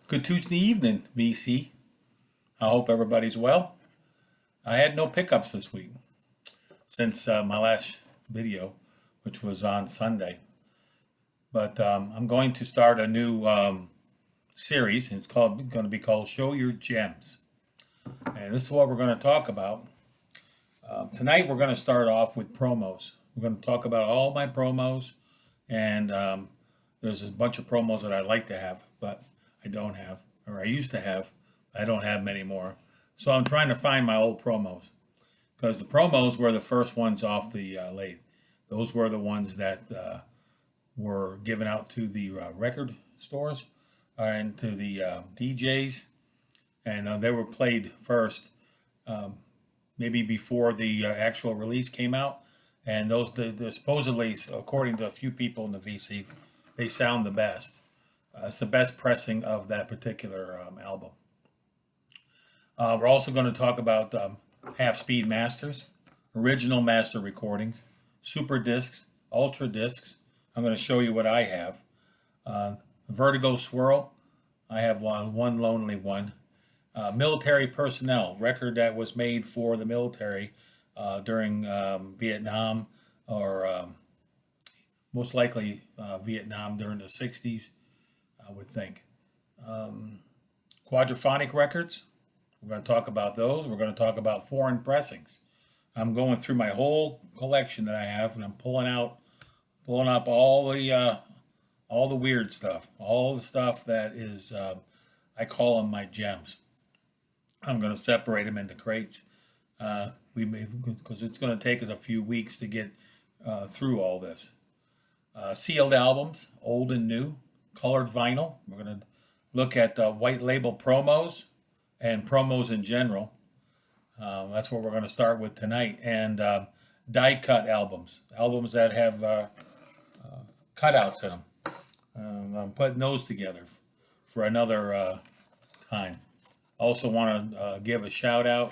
Good Tuesday evening, VC. I hope everybody's well. I had no pickups this week since my last video, which was on Sunday. But I'm going to start a new series. It's going to be called Show Your Gems. And this is what we're going to talk about. Tonight we're going to start off with promos. We're going to talk about all my promos. And there's a bunch of promos that I'd like to have, but I don't have, or I used to have. I don't have many more. So I'm trying to find my old promos, because the promos were the first ones off the lathe. Those were the ones that were given out to the record stores and to the DJs, and they were played first, maybe before the actual release came out. And those, the supposedly, according to a few people in the VC, they sound the best. It's the best pressing of that particular album. We're also going to talk about half-speed masters, original master recordings, super discs, ultra discs. I'm going to show you what I have. Vertigo Swirl, I have one lonely one. Military Personnel, record that was made for the military during Vietnam, or most likely Vietnam during the 60s, I would think. Quadraphonic records, we're going to talk about those. We're going to talk about foreign pressings. I'm going through my whole collection that I have, and I'm pulling up all the weird stuff, all the stuff that is, I call them my gems. I'm going to separate them into crates. Because it's going to take us a few weeks to get through all this. Sealed albums, old and new, colored vinyl. We're going to look at white label promos and promos in general. That's what we're going to start with tonight. And die cut albums, albums that have cutouts in them. I'm putting those together for another time. Also want to give a shout out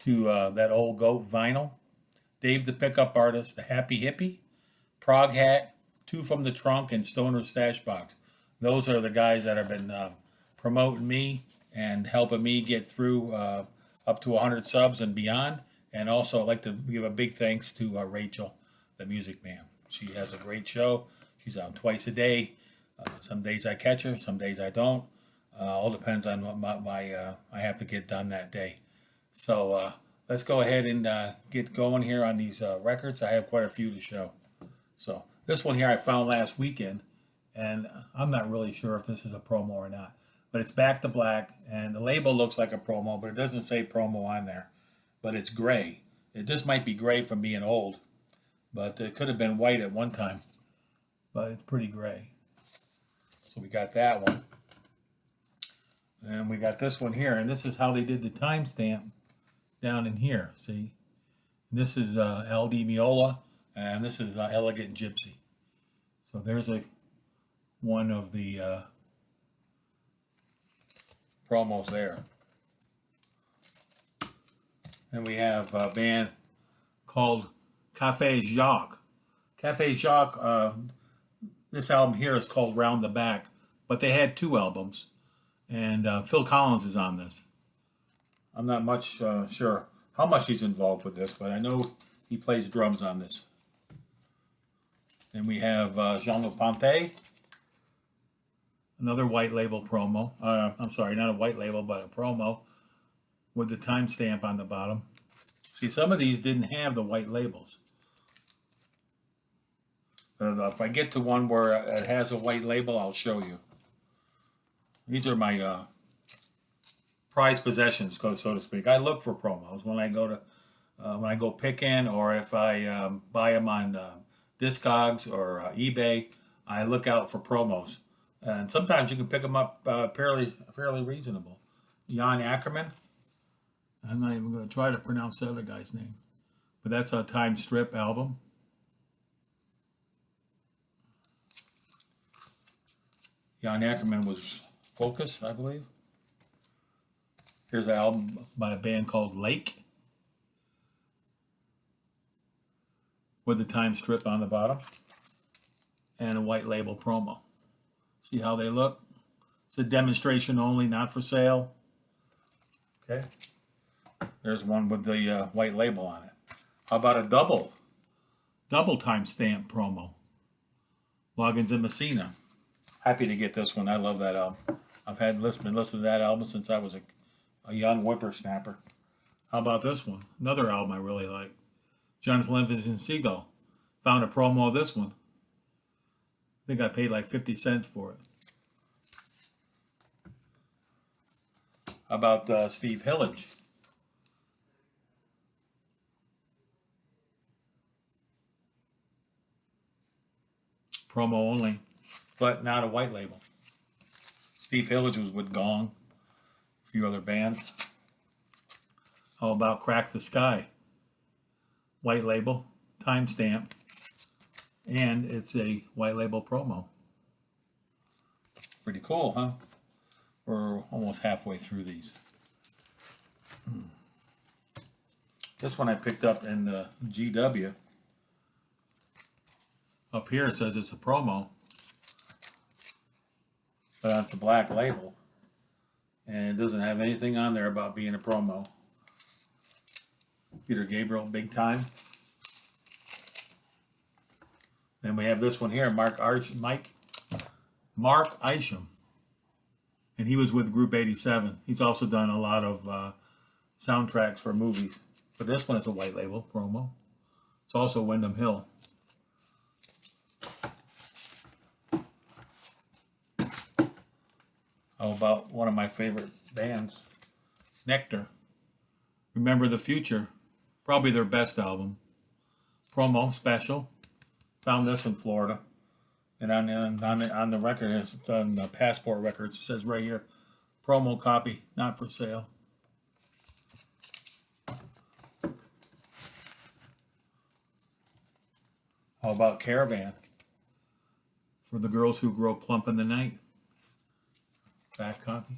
to that old goat vinyl, Dave the Pickup Artist, the Happy Hippie, Prog Hat, Two from the Trunk, and Stoner Stash Box. Those are the guys that have been promoting me and helping me get through up to 100 subs and beyond. And also I'd like to give a big thanks to Rachel, the Music Man. She has a great show. She's on twice a day. Some days I catch her, some days I don't. All depends on what I have to get done that day. So let's go ahead and get going here on these records. I have quite a few to show. So this one here I found last weekend, and I'm not really sure if this is a promo or not. But it's Back to Black, and the label looks like a promo, but it doesn't say promo on there. But it's gray. It just might be gray from being old, but it could have been white at one time. But it's pretty gray. So we got that one. And we got this one here, and this is how they did the timestamp down in here. See, this is Al Di Meola, and this is Elegant Gypsy. So there's one of the promos there. And we have a band called Cafe Jacques. Cafe Jacques, this album here is called Round the Back, but they had two albums. And Phil Collins is on this. I'm not much sure how much he's involved with this, but I know he plays drums on this. And we have Jean-Luc Ponty, another white label promo. I'm sorry, not a white label, but a promo with the timestamp on the bottom. See, some of these didn't have the white labels. But if I get to one where it has a white label, I'll show you. These are my prized possessions, so to speak. I look for promos when I go picking, or if I buy them on Discogs or eBay. I look out for promos, and sometimes you can pick them up fairly reasonable. Jan Ackerman. I'm not even going to try to pronounce the other guy's name, but that's a Time Strip album. Jan Ackerman was Focus, I believe. Here's an album by a band called Lake, with the time strip on the bottom and a white label promo. See how they look? It's a demonstration only, not for sale. Okay. There's one with the white label on it. How about a double timestamp promo? Loggins and Messina. Happy to get this one. I love that album. I've been listening to that album since I was a young whippersnapper. How about this one? Another album I really like. Jonathan Livingston Seagull. Found a promo of this one. I think I paid like 50 cents for it. How about Steve Hillage? Promo only, but not a white label. Steve Hillage was with Gong, a few other bands. How about Crack the Sky? White label, timestamp, and it's a white label promo. Pretty cool, huh? We're almost halfway through these. This one I picked up in the GW. Up here it says it's a promo, but it's a black label, and it doesn't have anything on there about being a promo. Peter Gabriel, Big Time. Then we have this one here, Mark Isham, and he was with Group 87. He's also done a lot of soundtracks for movies, but this one is a white label promo. It's also Windham Hill. How about one of my favorite bands, Nectar? Remember the Future, probably their best album. Promo special. Found this in Florida, and on the record, it's on the Passport Records. It says right here, promo copy, not for sale. How about Caravan? For the Girls Who Grow Plump in the Night. Back copy,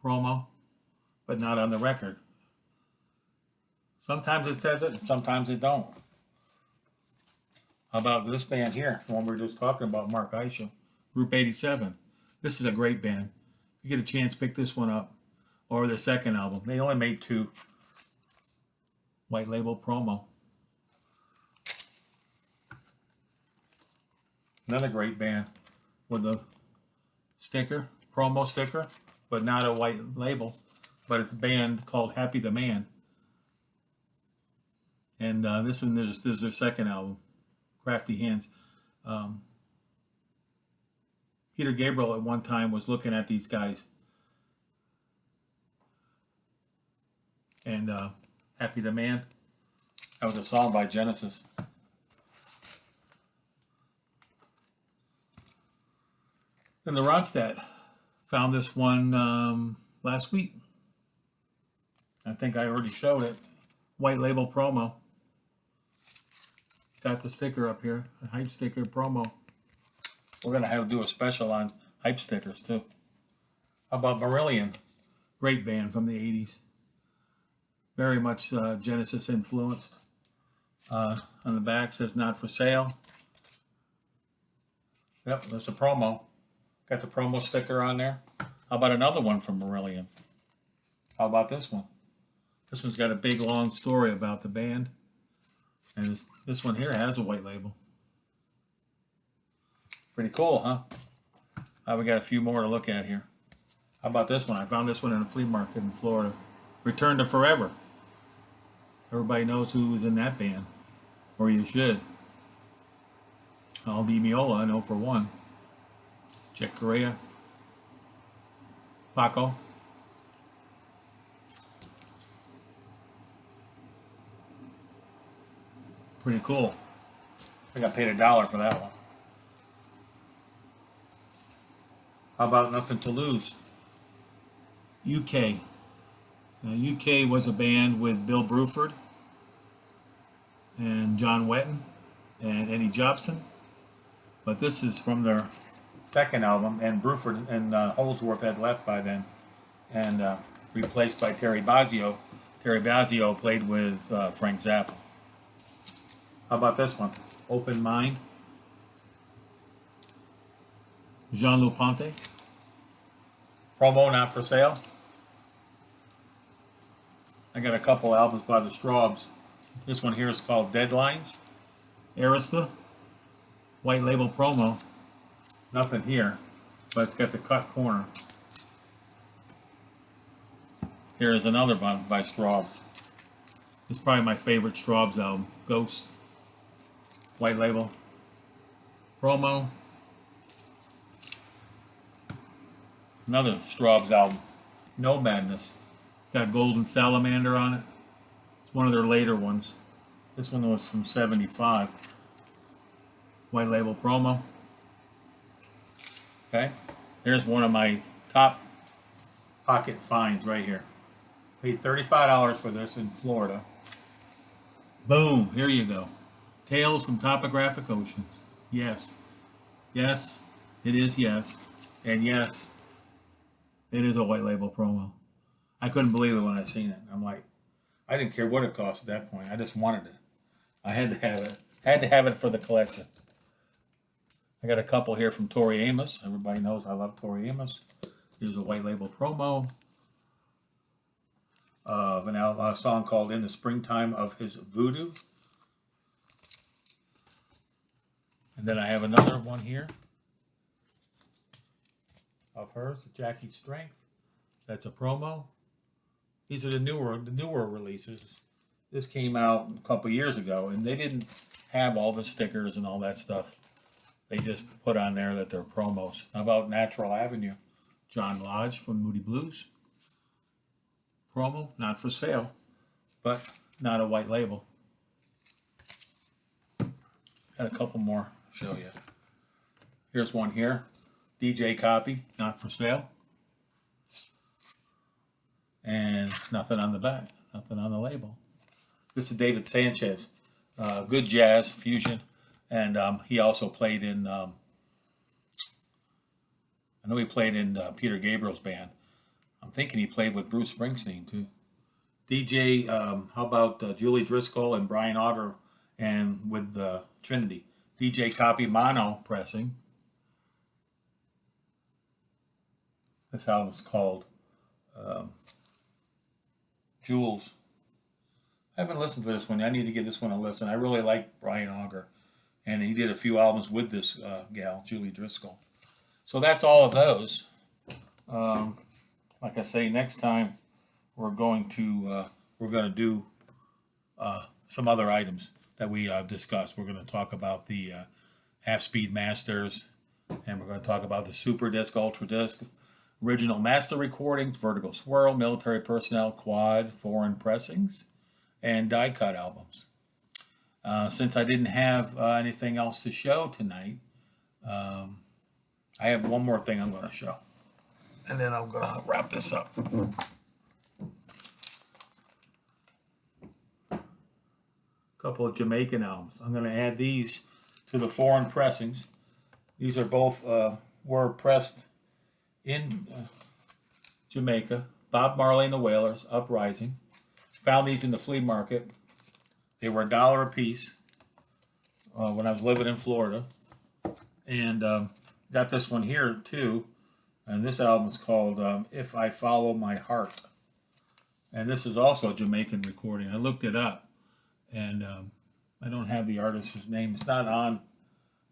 promo, but not on the record. Sometimes it says it, and sometimes it don't. How about this band here, the one we were just talking about, Mark Isham, Group 87. This is a great band. If you get a chance, pick this one up, or the second album. They only made 2. White label promo. Another great band with a sticker. Promo sticker, but not a white label, but it's a band called Happy the Man. And this is their second album, Crafty Hands. Peter Gabriel at one time was looking at these guys, and Happy the Man, that was a song by Genesis. Then the Ronstadt. Found this one last week. I think I already showed it. White label promo. Got the sticker up here. A hype sticker promo. We're going to have to do a special on hype stickers too. How about Beryllium? Great band from the 80s. Very much Genesis influenced. On the back says not for sale. Yep, that's a promo. Got the promo sticker on there. How about another one from Beryllium? How about this one? This one's got a big long story about the band. And this one here has a white label. Pretty cool, huh? We got a few more to look at here. How about this one? I found this one in a flea market in Florida. Return to Forever. Everybody knows who was in that band. Or you should. Al Di Meola, I know for one. Chick Corea, Paco. Pretty cool. I think I paid $1 for that one. How about Nothing to Lose? UK. Now, UK was a band with Bill Bruford and John Wetton and Eddie Jobson. But this is from their second album, and Bruford and Holdsworth had left by then, and replaced by Terry Bozzio. Terry Bozzio played with Frank Zappa. How about this one? Open Mind. Jean-Luc Ponty. Promo not for sale. I got a couple albums by the Straubs. This one here is called Deadlines. Arista. White label promo. Nothing here, but it's got the cut corner. Here is another one by Straubs. It's probably my favorite Straubs album. Ghost. White label. Promo. Another Straubs album. No Madness. It's got Golden Salamander on it. It's one of their later ones. This one was from 75. White label promo. Okay. Here's one of my top pocket finds right here. Paid $35 for this in Florida. Boom. Here you go. Tales from Topographic Oceans. Yes. Yes. It is yes. And yes. It is a white label promo. I couldn't believe it when I seen it. I'm like, I didn't care what it cost at that point. I just wanted it. I had to have it. Had to have it for the collection. I got a couple here from Tori Amos. Everybody knows I love Tori Amos. Here's a white label promo of a song called In the Springtime of His Voodoo. And then I have another one here of hers, Jackie's Strength. That's a promo. These are the newer releases. This came out a couple years ago, and they didn't have all the stickers and all that stuff. They just put on there that they're promos. How about Natural Avenue? John Lodge from Moody Blues. Promo, not for sale, but not a white label. Got a couple more to show you. Here's one here. DJ copy, not for sale. And nothing on the back, nothing on the label. This is David Sanchez, good jazz fusion, and he also played in. I know he played in Peter Gabriel's band. I'm thinking he played with Bruce Springsteen too. DJ, how about Julie Driscoll and Brian Auger, and with Trinity. DJ copy mono pressing. This album's called Jewels. I haven't listened to this one. I need to give this one a listen. I really like Brian Auger, and he did a few albums with this gal, Julie Driscoll. So that's all of those. Like I say, next time we're going to do some other items that we discussed. We're going to talk about the half-speed masters, and we're going to talk about the Super Disc, Ultra Disc, original master recordings, vertical swirl, military personnel, quad, foreign pressings, and die cut albums. Since I didn't have anything else to show tonight, I have one more thing I'm going to show, and then I'm going to wrap this up. A couple of Jamaican albums. I'm going to add these to the foreign pressings. These are both were pressed in Jamaica. Bob Marley and the Wailers, Uprising. Found these in the flea market. They were $1 a piece when I was living in Florida. And got this one here too. And this album is called If I Follow My Heart. And this is also a Jamaican recording. I looked it up. And I don't have the artist's name. It's not on.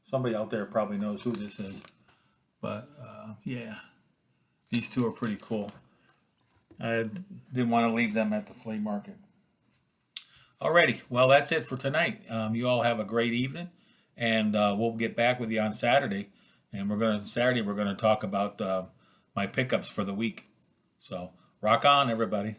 Somebody out there probably knows who this is. But yeah, these two are pretty cool. I didn't want to leave them at the flea market. Alrighty, well that's it for tonight. You all have a great evening, and we'll get back with you on Saturday. And we're going to talk about my pickups for the week. So rock on, everybody.